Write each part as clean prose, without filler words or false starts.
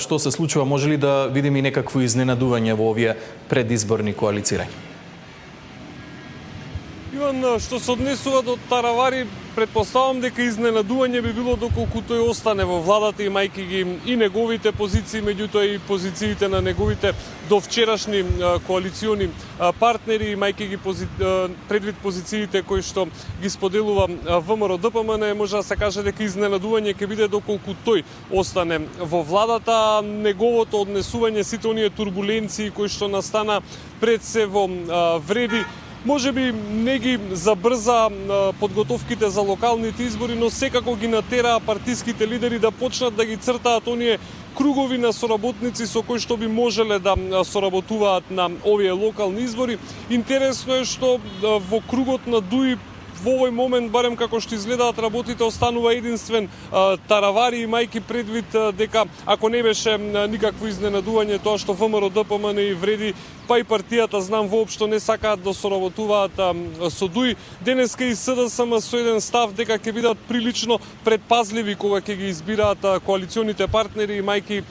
Што се случува, може ли да видиме и некакво изненадување во овие предизборни коалицирања? Иван, што се однесува до Таравари, предпоставам дека изненадување би било доколку тој остане во владата, имајќи ги и неговите позиции, меѓутоа и позициите на неговите довчерашни коалициони партнери, имајќи ги предвид позициите кои што ги споделува ВМРО-ДПМН, може да се каже дека изненадување ќе биде доколку тој остане во владата. Неговото однесување, сите оние турбуленции кои што настана пред се во Вреди, може би не ги забрза подготовките за локалните избори, но секако ги натераа партиските лидери да почнат да ги цртаат оние кругови на соработници со кои што би можеле да соработуваат на овие локални избори. Интересно е што во кругот на ДУИ во овој момент, барем како што изгледаат работите, останува единствен Таравари, имајќи предвид дека ако не беше никакво изненадување тоа што ВМРО-ДПМН и Вреди, па и партијата, знам, воопшто не сакаат да соработуваат со ДУИ. Денеска и СДСМ со еден став дека ќе бидат прилично предпазливи кога ќе ги избираат коалиционите партнери, имајќи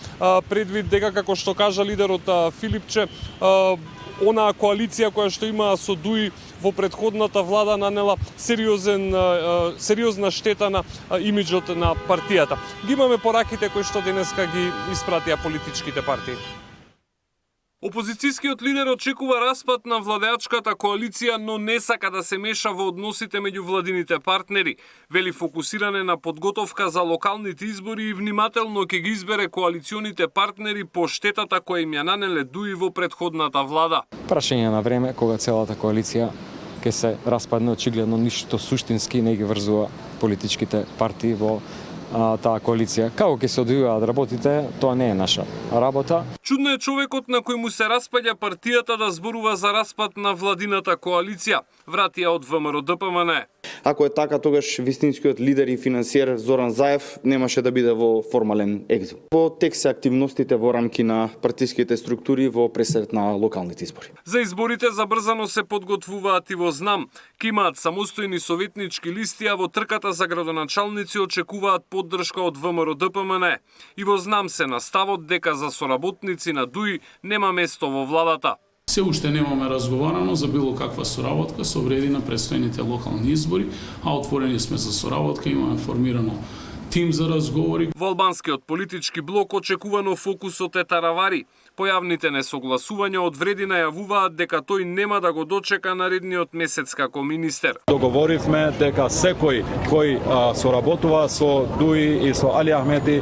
предвид дека, како што кажа лидерот Филипче, онаа коалиција која што имаа со ДУИ во претходната влада нанела сериозна штета на имиџот на партијата. Ги имаме пораките кои што денеска ги испратија политичките партии. Опозицијскиот лидер очекува распад на владеачката коалиција, но не сака да се меша во односите меѓу владините партнери. Вели фокусиране на подготовка за локалните избори и внимателно ќе ги избере коалиционите партнери по штетата која им ја нанеле ДУИ во претходната влада. Прашање на време кога целата коалиција ќе се распадне, очигледно ништо суштински не ги врзува политичките партии во таа коалиција. Како ќе се одвиваат работите, тоа не е наша работа. Чудно е човекот на кој му се распаѓа партијата да зборува за распад на владината коалиција, вратија од ВМРО-ДПМН. Ако е така, тогаш вистинскиот лидер и финансиер Зоран Заев немаше да биде во формален екзил. Во тек се активностите во рамки на партиските структури во пресред на локалните избори. За изборите забрзано се подготвуваат и во ЗНАМ. Ке имаат самостојни советнички листи, а во трката за градоначалници очекуваат поддршка од ВМРО-ДПМН. И во ЗНАМ се на ставот дека за соработници на ДУИ нема место во владата. Се уште немаме разговарано за било каква соработка со Вреди на предстојните локални избори, а отворени сме за соработка, имаме формирано тим за разговори. Во албанскиот политички блок очекувано фокусот е Таравари. Појавните несогласувања од Вреди најавуваат дека тој нема да го дочека наредниот месец како министер. Договоривме дека секој кој соработува со ДУИ и со Али Ахмеди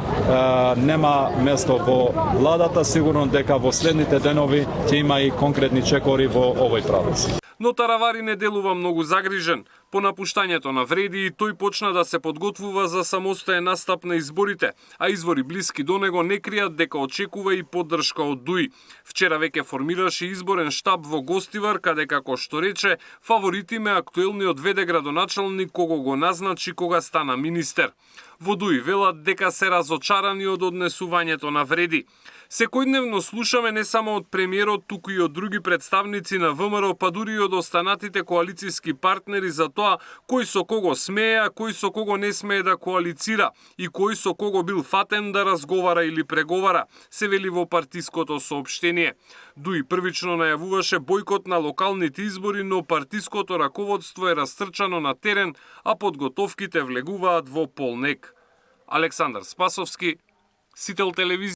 нема место во владата, сигурно дека во следните денови ќе има и конкретни чекори во овој правец. Но Таравари не делува многу загрижен. По напуштањето на Вреди и тој почна да се подготвува за самостоен настап на изборите, а извори блиски до него не кријат дека очекува и поддршка од ДУИ. Вчера веќе формираше изборен штаб во Гостивар, каде, како што рече, фаворит им е актуелниот ВД градоначалник кого го назначи кога стана министер. Во ДУИ велат дека се разочарани од однесувањето на Вреди. Секојдневно слушаме не само од премиерот, туку и од други представници на ВМРО, па дури и од останатите коалицијски партнери за тоа кој со кого смее, а кој со кого не смее да коалицира и кој со кого бил фатен да разговара или преговара, се вели во партиското соопштение. ДУИ првично најавуваше бойкот на локалните избори, но партиското раководство е растрчано на терен, а подготовките влегуваат во полнек. Александар Спасовски, Сител телевизија.